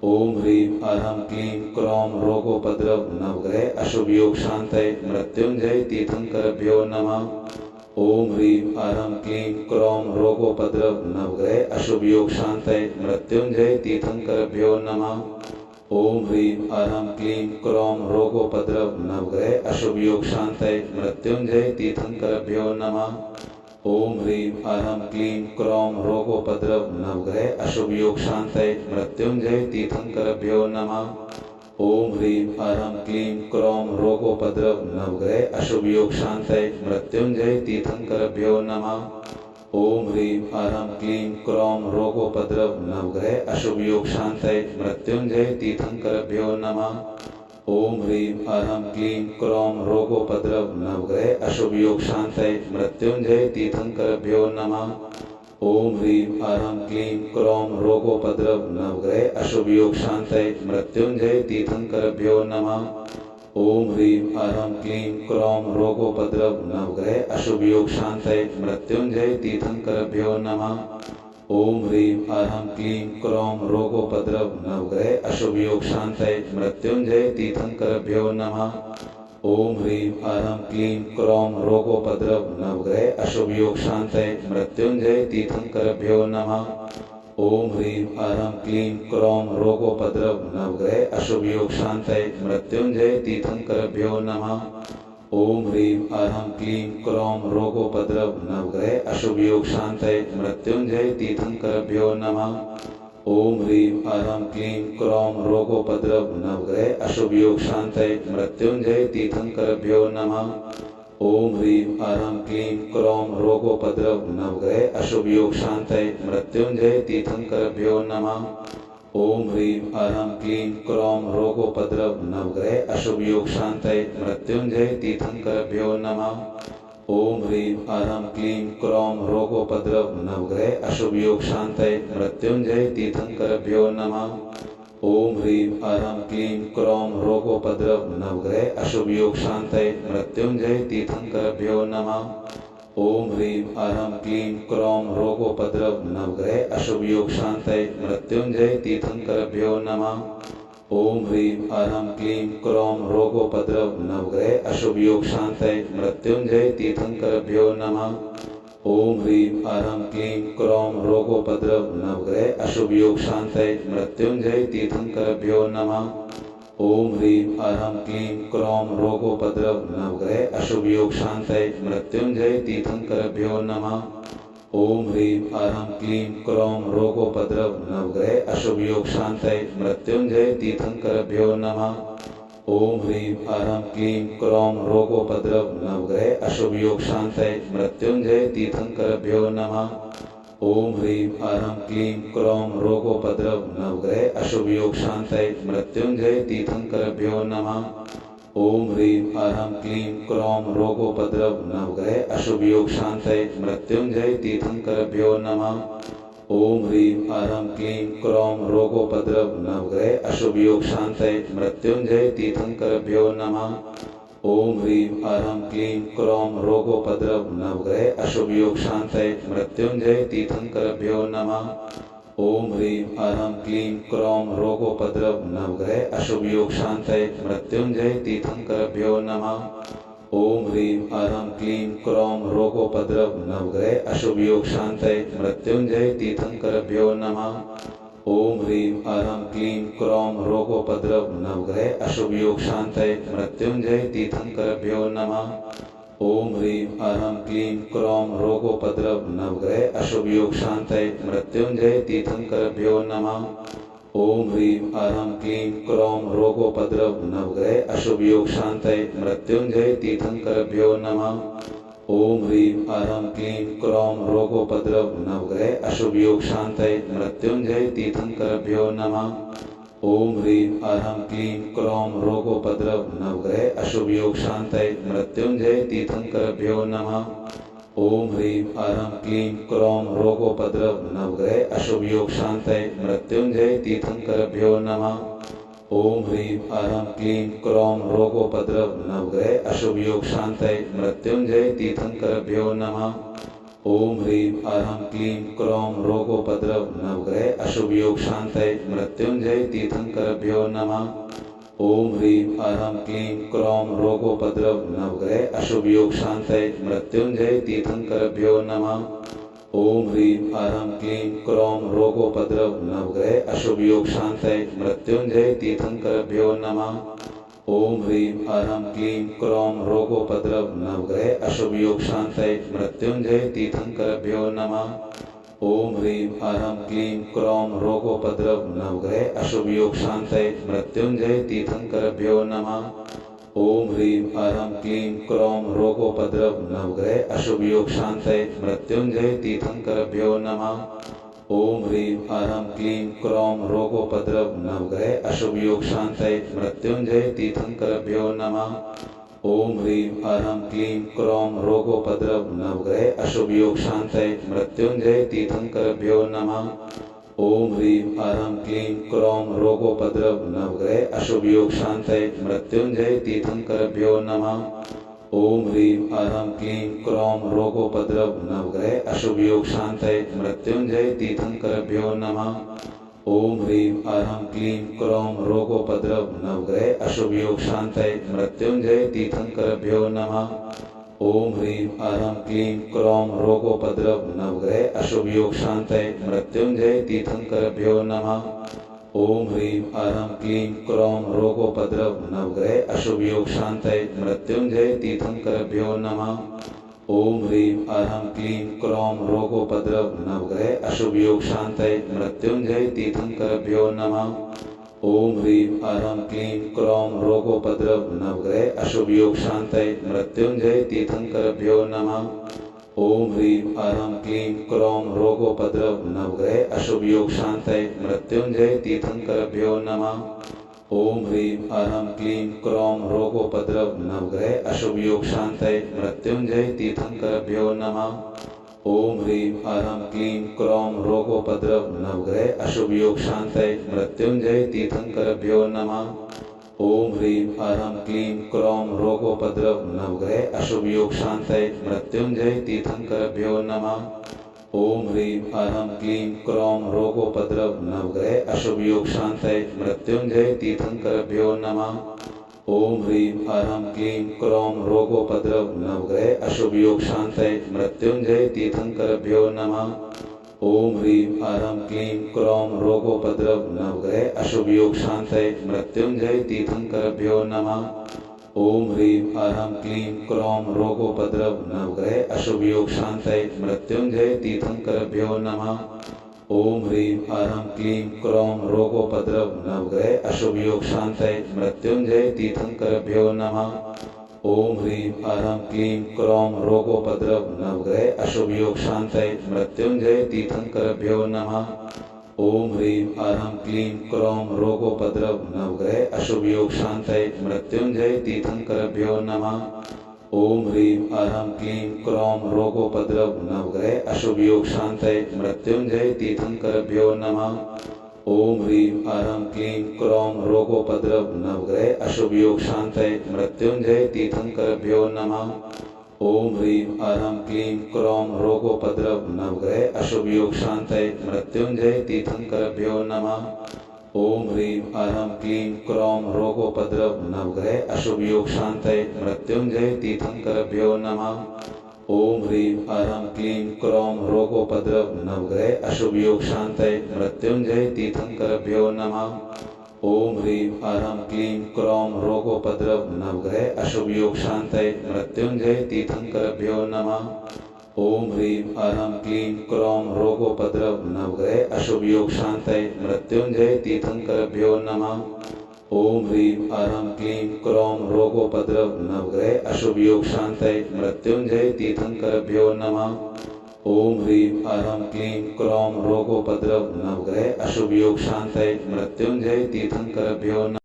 ओम ह्रीं अरहं क्लीं क्रौं रोगोपद्रव नवग्रह अशुभ योग शांतये मृत्युंजय तीर्थंकरभ्यो नमः। ओम ह्रीं अरहं क्लीं क्रौं रोगोपद्रव नवग्रह अशुभ योग शांतये मृत्युंजय तीर्थंकरभ्यो नमः। ओम ह्रीं अरहं क्लीं क्रौं रोगोपद्रव नवग्रह अशुभ योग शांतये मृत्युंजय तीर्थंकरभ्यो नमः। ओम ह्रीं अरहं क्लीं क्रौं रोगोपद्रव नवग्रह अशुभ योग शांतये मृत्युंजय तीर्थंकरभ्यो नमः। ओम ह्रीं अरहं क्लीं क्रौं रोगोपद्रव नवग्रह अशुभ योग शांतये मृत्युंजय तीर्थंकरभ्यो नमः। ओम ह्रीं अरहं क्लीं क्रौं रोगोपद्रव नवग्रह अशुभ योग शांतये मृत्युंजय तीर्थंकरभ्यो नमः। ओम ह्रीं अरहं क्लीं क्रौं रोगोपद्रव नवग्रह अशुभ योग शांतये मृत्युंजय तीर्थंकरभ्यो नमः। ओम ह्रीं अरहं क्लीं क्रौं रोगोपद्रव नवग्रह अशुभ योग शांतये मृत्युंजय तीर्थंकरभ्यो नमः। ओम ह्रीं अरहं क्लीं क्रौं रोगोपद्रव नवग्रह अशुभ योग शांतये मृत्युंजय तीर्थंकरभ्यो नमः। ओम ह्रीं अरहं क्लीं क्रौं रोगोपद्रव नवग्रह अशुभ योग शांतये मृत्युंजय तीर्थंकरभ्यो नमः। ओम ह्रीं अरहं क्लीं क्रौं रोगोपद्रव नवग्रह अशुभ योग शांतये मृत्युंजय तीर्थंकरभ्यो नमः। ओम ह्रीं अरहं क्लीं क्रौं रोगोपद्रव नवग्रह अशुभ योग शांतये मृत्युंजय तीर्थंकरभ्यो नमः। ओम ह्रीं अरहं क्लीं क्रौं रोगोपद्रव नवग्रह अशुभ योग शांतये मृत्युंजय तीर्थंकरभ्यो नमः। ओम ह्रीं अरहं क्लीं क्रौं रोगोपद्रव नवग्रह अशुभ योग शांतये मृत्युंजय तीर्थंकरभ्यो नमः। ओम ह्रीं अरहं क्लीं क्रौं रोगोपद्रव नवग्रह अशुभ योग शांतये मृत्युंजय तीर्थंकरभ्यो नमः। ओम ह्रीं अरहं क्लीं क्रौं रोगोपद्रव नवग्रह अशुभ योग शांतये मृत्युंजय तीर्थंकरभ्यो नमः। ओम ह्रीं अरहं क्लीं क्रौं रोगोपद्रव नवग्रह अशुभ योग शांतये मृत्युंजय तीर्थंकरभ्यो नमः। ओम ह्रीं अरहं क्लीं क्रौं रोगोपद्रव नवग्रह अशुभ योग शांतये मृत्युंजय तीर्थंकरभ्यो नमः। ओम ह्रीं अरहं क्लीं क्रौं रोगोपद्रव नवग्रह अशुभ योग शांतये मृत्युंजय तीर्थंकरभ्यो नमः। ओम ह्रीं अरहं क्लीं क्रौं रोगोपद्रव नवग्रह अशुभ योग शांतये मृत्युंजय तीर्थंकरभ्यो नमः। ओम ह्रीं अरहं क्लीं क्रौं रोगोपद्रव नवग्रह अशुभ योग शांतये मृत्युंजय तीर्थंकरभ्यो नमः। ओम ह्रीं अरहं क्लीं क्रौं रोगोपद्रव नवग्रह अशुभ योग शांतये मृत्युंजय तीर्थंकरभ्यो नमः। ओम ह्रीं अरहं क्लीं क्रौं रोगोपद्रव नवग्रह अशुभ योग शांतये मृत्युंजय तीर्थंकरभ्यो नमः। ओम ह्रीं अरहं क्लीं क्रौं रोगोपद्रव नवग्रह अशुभ योग शांतये मृत्युंजय तीर्थंकरभ्यो नमः। ओम ह्रीं अरहं क्लीं क्रौं रोगोपद्रव नवग्रह अशुभ योग शांतये मृत्युंजय तीर्थंकरभ्यो नमः। ओम ह्रीं अरहं क्लीं क्रौं रोगोपद्रव नवग्रह अशुभ योग शांतये मृत्युंजय तीर्थंकरभ्यो नमः। ओम ह्रीं अरहं क्लीं क्रौं रोगोपद्रव नवग्रह अशुभ योग शांतये मृत्युंजय तीर्थंकरभ्यो नमः। ओम ह्रीं अरहं क्लीं क्रौं रोगोपद्रव नवग्रह अशुभ योग शांतये मृत्युंजय तीर्थंकरभ्यो नमः। ओम ह्रीं अरहं क्लीं क्रौं रोगोपद्रव नवग्रह अशुभ योग शांतये मृत्युंजय तीर्थंकरभ्यो नमः। ओम ह्रीं अरहं क्लीं क्रौं रोगोपद्रव नवग्रह अशुभ योग शांतये मृत्युंजय तीर्थंकरभ्यो नमः। ओम ह्रीं अरहं क्लीं क्रौं रोगोपद्रव नवग्रह अशुभ योग शांतये मृत्युंजय तीर्थंकरभ्यो नमः। ओम ह्रीं अरहं क्लीं क्रौं रोगोपद्रव नवग्रह अशुभ योग शांतये मृत्युंजय तीर्थंकरभ्यो नमः। ओम ह्रीं अरहं क्लीं क्रौं रोगोपद्रव नवग्रह अशुभ योग शांतये मृत्युंजय तीर्थंकरभ्यो नमः। ओम ह्रीं अरहं क्लीं क्रौं रोगोपद्रव नवग्रह अशुभ योग शांतये मृत्युंजय तीर्थंकरभ्यो नमः। ओम ह्रीं अरहं क्लीं क्रौं रोगोपद्रव नवग्रह अशुभ योग शांतये मृत्युंजय तीर्थंकरभ्यो नमः। ओम ह्रीं अरहं क्लीं क्रौं रोगोपद्रव नवग्रह अशुभ योग शांतये मृत्युंजय तीर्थंकरभ्यो नमः। ओम ह्रीं अरहं क्लीं क्रौं रोगोपद्रव नवग्रह अशुभ योग शांतये मृत्युंजय तीर्थंकरभ्यो नमः। ओम ह्रीं अरहं क्लीं क्रों रोगोपद्रव नवग्रह अशुभ योग शांतये मृत्युंजय तीर्थंकरभ्यो नमः। ओम ह्रीं अरहं क्लीं क्रों रोगोपद्रव नवग्रह अशुभ योग शांतये मृत्युंजय तीर्थंकरभ्यो नमः। ओम ह्रीं अरहं क्लीं क्रों रोगोपद्रव नवग्रह अशुभ योग शांतये मृत्युंजय तीर्थंकरभ्यो नमः। ओम ह्रीं अरहं क्लीं क्रों रोगोपद्रव नवग्रह अशुभ योग शांतये मृत्युंजय तीर्थंकरभ्यो नमः। ओम ह्रीं अरहं क्लीं क्रों रोगोपद्रव नवग्रह अशुभ योग शांतये मृत्युंजय तीर्थंकरभ्यो नमः। ओम ह्रीं अरहं क्लीं क्रों रोगोपद्रव नवग्रह अशुभ योग शांतये मृत्युंजय तीर्थंकरभ्यो नमः। ओम ह्रीं अरहं क्लीं क्रों रोगोपद्रव नवग्रह अशुभ योग शांतये मृत्युंजय तीर्थंकरभ्यो नमः। ओम ह्रीं अरहं क्लीं क्रों रोगोपद्रव नवग्रह अशुभ योग शांतये मृत्युंजय तीर्थंकरभ्यो नमः। ओम ह्रीं अरहं क्लीं क्रों रोगोपद्रव नवग्रह अशुभ योग शांतये मृत्युंजय तीर्थंकरभ्यो नमः। ओम ह्रीं अरहं क्लीं क्रों रोगोपद्रव नवग्रह अशुभ योग शांतये मृत्युंजय तीर्थंकरभ्यो नमः। ओम ह्रीं अरहं क्लीं क्रों रोगोपद्रव नवग्रह अशुभ योग शांतये मृत्युंजय तीर्थंकरभ्यो नमः। ओम ह्रीं अरहं क्लीं क्रों रोगोपद्रव नवग्रह अशुभ योग शांतये मृत्युंजय तीर्थंकरभ्यो नमः। ओम ह्रीं अरहं क्लीं क्रों रोगोपद्रव नवग्रह अशुभ योग शांतये मृत्युंजय तीर्थंकरभ्यो नमः। ओम ह्रीं अरहं क्लीं क्रों रोगोपद्रव नवग्रह अशुभ योग शांतये मृत्युंजय तीर्थंकरभ्यो नमः। ओम ह्रीं अरहं क्लीं क्रों रोगोपद्रव नवग्रह अशुभ योग शांतये मृत्युंजय तीर्थंकरभ्यो नमः। ओम ह्रीं अरहं क्लीं क्रों रोगोपद्रव नवग्रह अशुभ योग शांतये मृत्युंजय तीर्थंकरभ्यो नमः। ओम ह्रीं अरहं क्लीं क्रों रोगोपद्रव नवग्रह अशुभ योग शांतये मृत्युंजय तीर्थंकरभ्यो नमः। ओम ह्रीं अरहं क्लीं क्रों रोगोपद्रव नवग्रह अशुभ योग शांतये मृत्युंजय तीर्थंकरभ्यो नमः। ओम ह्रीं अरहं क्लीं क्रों रोगोपद्रव नवग्रह अशुभ योग शांतये मृत्युंजय तीर्थंकरभ्यो नमः। ओम ह्रीं अरहं क्लीं क्रों रोगोपद्रव नवग्रह अशुभ योग शांतये मृत्युंजय तीर्थंकरभ्यो नमः। ओम ह्रीं अरहं क्लीं क्रों रोगोपद्रव नवग्रह अशुभ योग शांतये मृत्युंजय तीर्थंकरभ्यो नमः। ओम ह्रीं अरहं क्लीं क्रों रोगोपद्रव नवग्रह अशुभ योग शांतये मृत्युंजय तीर्थंकरभ्यो नमः। ओम ह्रीं अरहं क्लीं क्रों रोगोपद्रव नवग्रह अशुभ योग शांतये मृत्युंजय तीर्थंकरभ्यो नमः। ओम ह्रीं अरहं क्लीं क्रों रोगोपद्रव नवग्रह अशुभ योग शांतये मृत्युंजय तीर्थंकरभ्यो नमः। ओम ह्रीं अरहं क्लीं क्रों रोगोपद्रव नवग्रह अशुभ योग शांतये मृत्युंजय तीर्थंकरभ्यो नमः। ओम ह्रीं अरहं क्लीं क्रों रोगोपद्रव नवग्रह अशुभ योग शांतये मृत्युंजय तीर्थंकरभ्यो नमः। ओम ह्रीं अरहं क्लीं क्रों रोगोपद्रव नवग्रह अशुभ योग शांतये मृत्युंजय तीर्थंकरभ्यो नमः। ओम ह्रीं अरहं क्लीं क्रों रोगोपद्रव नवग्रह अशुभ योग शांतये मृत्युंजय तीर्थंकरभ्यो नमः। ओम ह्रीं अरहं क्लीं क्रों रोगोपद्रव नवग्रह अशुभ योग शांतये मृत्युंजय तीर्थंकरभ्यो नमः। ओम ह्रीं अरहं क्लीं क्रों रोगोपद्रव नवग्रह अशुभ योग शांतये मृत्युंजय तीर्थंकरभ्यो नमः। ओम ह्रीं अरहं क्लीं क्रों रोगोपद्रव नवग्रह अशुभ योग शांतये मृत्युंजय तीर्थंकरभ्यो नमः। ओम ह्रीं अरहं क्लीं क्रों रोगोपद्रव नवग्रह अशुभ योग शांतये मृत्युंजय तीर्थंकरभ्यो नमः। ओम ह्रीं अरहं क्लीं क्रों रोगोपद्रव नवग्रह अशुभ योग शांतये मृत्युंजय तीर्थंकरभ्यो नमः। ओम ह्रीं अरहं क्लीं क्रों रोगोपद्रव नवग्रह अशुभ योग शांतये मृत्युंजय तीर्थंकरभ्यो नमः। ओम ह्रीं अरहं क्लीं क्रों रोगोपद्रव नवग्रह अशुभ योग शांतये मृत्युंजय तीर्थंकरभ्यो नमः।